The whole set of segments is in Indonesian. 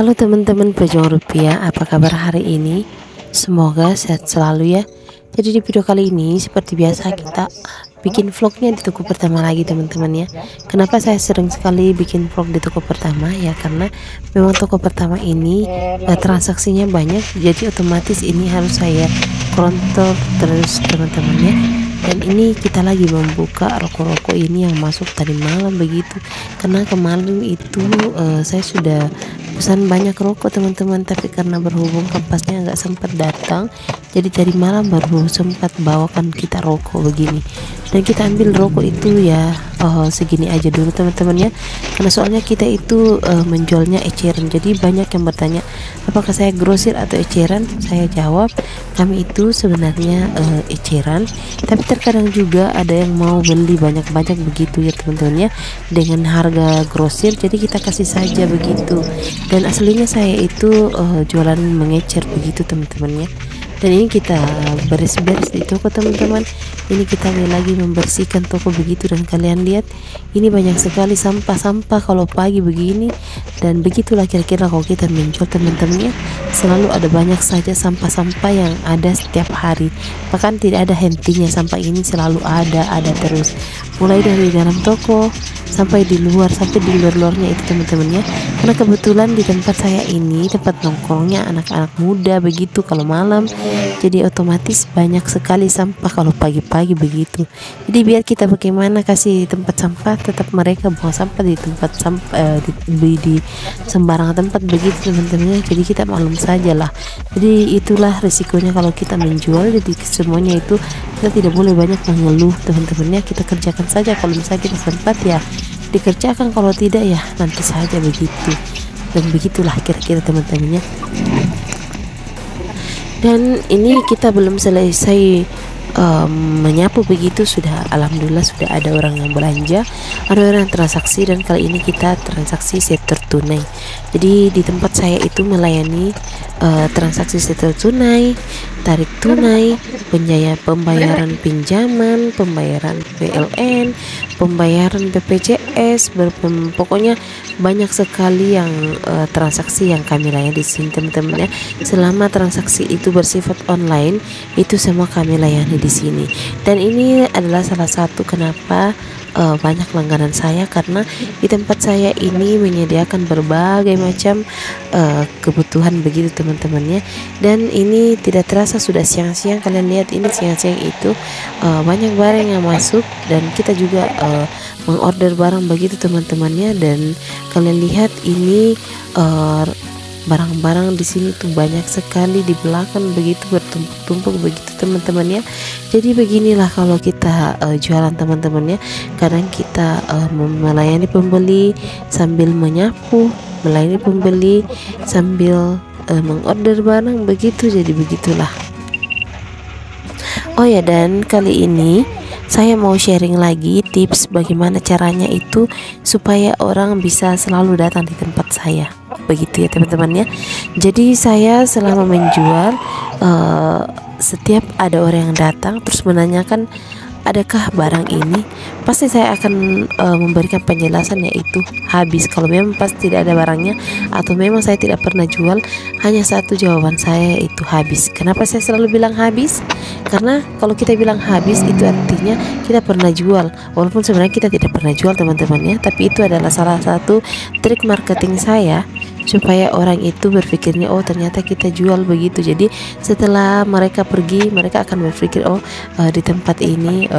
Halo teman-teman pejuang rupiah, apa kabar hari ini? Semoga sehat selalu ya. Jadi di video kali ini seperti biasa kita bikin vlognya di toko pertama lagi teman-teman ya. Kenapa saya sering sekali bikin vlog di toko pertama ya, karena memang toko pertama ini transaksinya banyak, jadi otomatis ini harus saya kontrol terus teman-teman ya. Dan ini kita lagi membuka rokok-rokok ini yang masuk tadi malam begitu, karena kemarin itu saya sudah pesan banyak rokok teman-teman, tapi karena berhubung kampasnya nggak sempat datang, jadi tadi malam baru sempat bawakan kita rokok begini. Dan kita ambil rokok itu ya segini aja dulu teman-teman ya, karena soalnya kita itu menjualnya eceran. Jadi banyak yang bertanya apakah saya grosir atau eceran. Saya jawab kami itu sebenarnya eceran, tapi terkadang juga ada yang mau beli banyak-banyak begitu ya teman-teman ya, dengan harga grosir, jadi kita kasih saja begitu. Dan aslinya saya itu jualan mengecer begitu teman-teman ya. Dan ini kita beres-beres di toko teman-teman. Ini kita lagi membersihkan toko begitu, dan kalian lihat ini banyak sekali sampah-sampah kalau pagi begini. Dan begitulah kira-kira kalau kita menjual teman-teman ya, selalu ada banyak saja sampah-sampah yang ada setiap hari, bahkan tidak ada hentinya. Sampah ini selalu ada terus, mulai dari dalam toko sampai di luar, sampai di luar-luarnya itu teman-teman ya. Karena kebetulan di tempat saya ini tempat nongkrongnya anak-anak muda begitu kalau malam, jadi otomatis banyak sekali sampah kalau pagi-pagi begitu. Jadi biar kita bagaimana kasih tempat sampah, tetap mereka buang sampah di tempat sampah di sembarang tempat begitu teman-teman ya. Jadi kita maklum sajalah. Jadi itulah risikonya kalau kita menjual. Jadi semuanya itu kita tidak boleh banyak mengeluh teman-teman ya. Kita kerjakan saja, kalau misalnya kita sempat ya dikerjakan, kalau tidak ya nanti saja begitu. Dan begitulah kira-kira teman-teman ya. Dan ini kita belum selesai menyapu begitu, sudah alhamdulillah sudah ada orang yang belanja, ada orang yang transaksi. Dan kali ini kita transaksi setor tunai. Jadi di tempat saya itu melayani transaksi setor tunai, tarik tunai, pembayaran pinjaman, pembayaran PLN, pembayaran BPJS, pokoknya banyak sekali yang transaksi yang kami layani di sini teman-teman ya. Selama transaksi itu bersifat online, itu semua kami layani di sini. Dan ini adalah salah satu kenapa banyak langganan saya, karena di tempat saya ini menyediakan berbagai macam kebutuhan begitu teman-teman ya. Dan ini tidak terasa sudah siang-siang, kalian lihat ini siang-siang itu banyak barang yang masuk, dan kita juga mengorder barang begitu teman-temannya. Dan kalian lihat ini barang-barang di sini tuh banyak sekali di belakang begitu, bertumpuk-tumpuk begitu teman-teman ya. Jadi beginilah kalau kita jualan teman-teman ya. Kadang kita melayani pembeli sambil menyapu, melayani pembeli sambil mengorder barang begitu. Jadi begitulah. Oh ya, dan kali ini saya mau sharing lagi tips bagaimana caranya itu supaya orang bisa selalu datang di tempat saya begitu ya teman-teman ya. Jadi saya selama menjual setiap ada orang yang datang terus menanyakan adakah barang ini, pasti saya akan memberikan penjelasan, yaitu habis. Kalau memang pasti tidak ada barangnya atau memang saya tidak pernah jual, hanya satu jawaban saya, itu habis. Kenapa saya selalu bilang habis? Karena kalau kita bilang habis itu artinya kita pernah jual, walaupun sebenarnya kita tidak pernah jual teman-teman ya. Tapi itu adalah salah satu trik marketing saya supaya orang itu berpikirnya oh ternyata kita jual begitu. Jadi setelah mereka pergi, mereka akan berpikir oh di tempat ini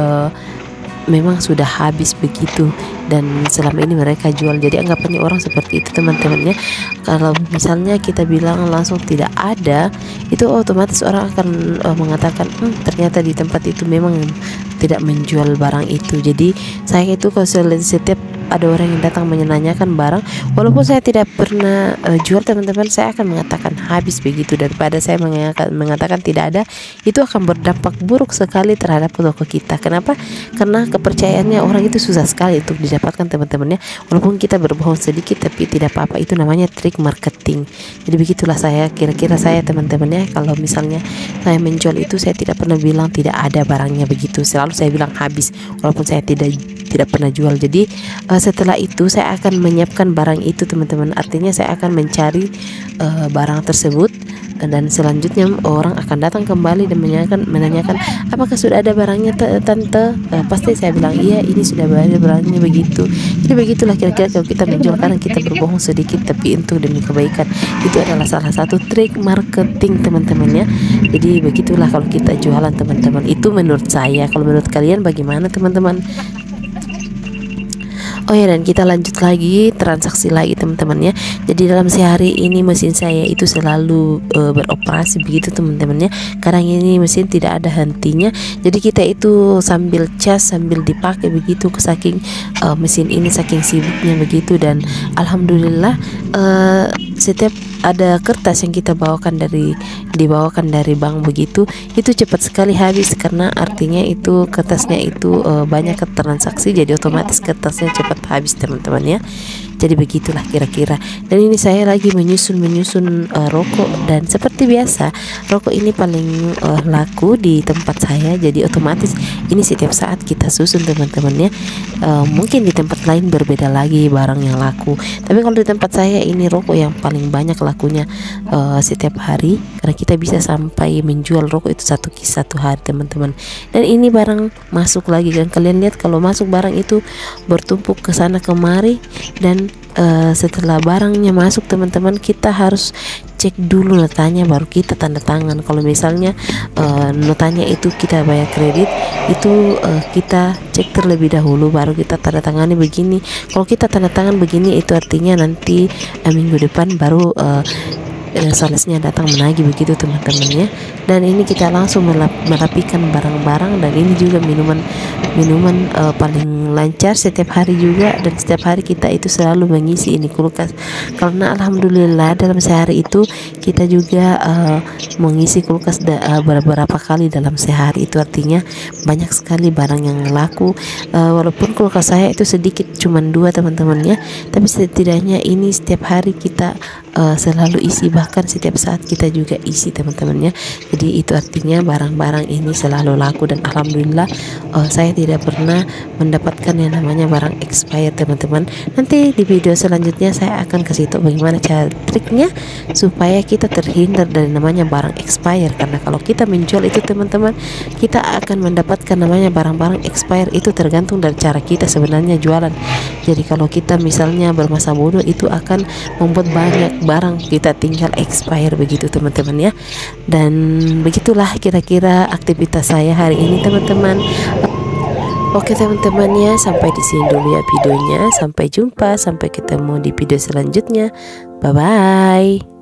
memang sudah habis begitu, dan selama ini mereka jual. Jadi anggapannya orang seperti itu teman-temannya. Kalau misalnya kita bilang langsung tidak ada, itu otomatis orang akan mengatakan ternyata di tempat itu memang tidak menjual barang itu. Jadi saya itu kalau setiap ada orang yang datang menanyakan barang, walaupun saya tidak pernah jual teman-teman, saya akan mengatakan habis begitu, daripada saya mengatakan tidak ada. Itu akan berdampak buruk sekali terhadap toko kita. Kenapa? Karena kepercayaannya orang itu susah sekali untuk didapatkan teman-temannya. Walaupun kita berbohong sedikit tapi tidak apa-apa, itu namanya trik marketing. Jadi begitulah saya, kira-kira saya teman-temannya. Kalau misalnya saya menjual itu, saya tidak pernah bilang tidak ada barangnya begitu, selalu saya bilang habis, walaupun saya tidak tidak pernah jual. Jadi setelah itu saya akan menyiapkan barang itu teman-teman, artinya saya akan mencari barang tersebut, dan selanjutnya orang akan datang kembali dan menanyakan apakah sudah ada barangnya tante. Pasti saya bilang iya, ini sudah ada barangnya begitu. Jadi begitulah kira-kira kalau kita menjual, karena kita berbohong sedikit tapi untuk demi kebaikan. Itu adalah salah satu trik marketing teman-teman ya. Jadi begitulah kalau kita jualan teman-teman, itu menurut saya. Kalau menurut kalian bagaimana teman-teman? Oh ya, dan kita lanjut lagi transaksi lagi teman-teman ya. Jadi dalam sehari ini mesin saya itu selalu beroperasi begitu teman-teman ya. Kadang ini mesin tidak ada hentinya. Jadi kita itu sambil cas sambil dipakai begitu, saking mesin ini saking sibuknya begitu. Dan alhamdulillah setiap ada kertas yang kita dibawakan dari bank begitu, itu cepat sekali habis, karena artinya itu kertasnya itu banyak transaksi, jadi otomatis kertasnya cepat habis teman-teman ya. Jadi begitulah kira-kira. Dan ini saya lagi menyusun rokok, dan seperti biasa rokok ini paling laku di tempat saya, jadi otomatis ini setiap saat kita susun teman-teman ya. Mungkin di tempat lain berbeda lagi barang yang laku, tapi kalau di tempat saya ini rokok yang paling banyak lakunya setiap hari, karena kita bisa sampai menjual rokok itu satu hari teman-teman. Dan ini barang masuk lagi, dan kalian lihat kalau masuk barang itu bertumpuk ke sana kemari. Dan setelah barangnya masuk teman-teman, kita harus cek dulu notanya baru kita tanda tangan. Kalau misalnya notanya itu kita bayar kredit, itu kita cek terlebih dahulu baru kita tanda tangani begini. Kalau kita tanda tangan begini, itu artinya nanti minggu depan baru salesnya datang menagih begitu teman-teman ya. Dan ini kita langsung merapikan barang-barang, dan ini juga minuman paling lancar setiap hari juga. Dan setiap hari kita itu selalu mengisi ini kulkas, karena alhamdulillah dalam sehari itu kita juga mengisi kulkas beberapa kali dalam sehari. Itu artinya banyak sekali barang yang laku. Walaupun kulkas saya itu sedikit, cuman 2 teman-teman ya, tapi setidaknya ini setiap hari kita selalu isi, bahkan setiap saat kita juga isi teman-teman ya. Jadi itu artinya barang-barang ini selalu laku, dan alhamdulillah saya tidak pernah mendapatkan yang namanya barang expired teman-teman. Nanti di video selanjutnya saya akan kasih tahu bagaimana cara triknya supaya kita terhindar dari namanya barang expired, karena kalau kita menjual itu teman-teman, kita akan mendapatkan namanya barang-barang expired. Itu tergantung dari cara kita sebenarnya jualan. Jadi kalau kita misalnya bermasa bodoh, itu akan membuat banyak barang kita tinggal expire begitu teman-teman ya. Dan begitulah kira-kira aktivitas saya hari ini teman-teman. Oke teman-teman ya, sampai di sini dulu ya videonya. Sampai jumpa, sampai ketemu di video selanjutnya. Bye bye.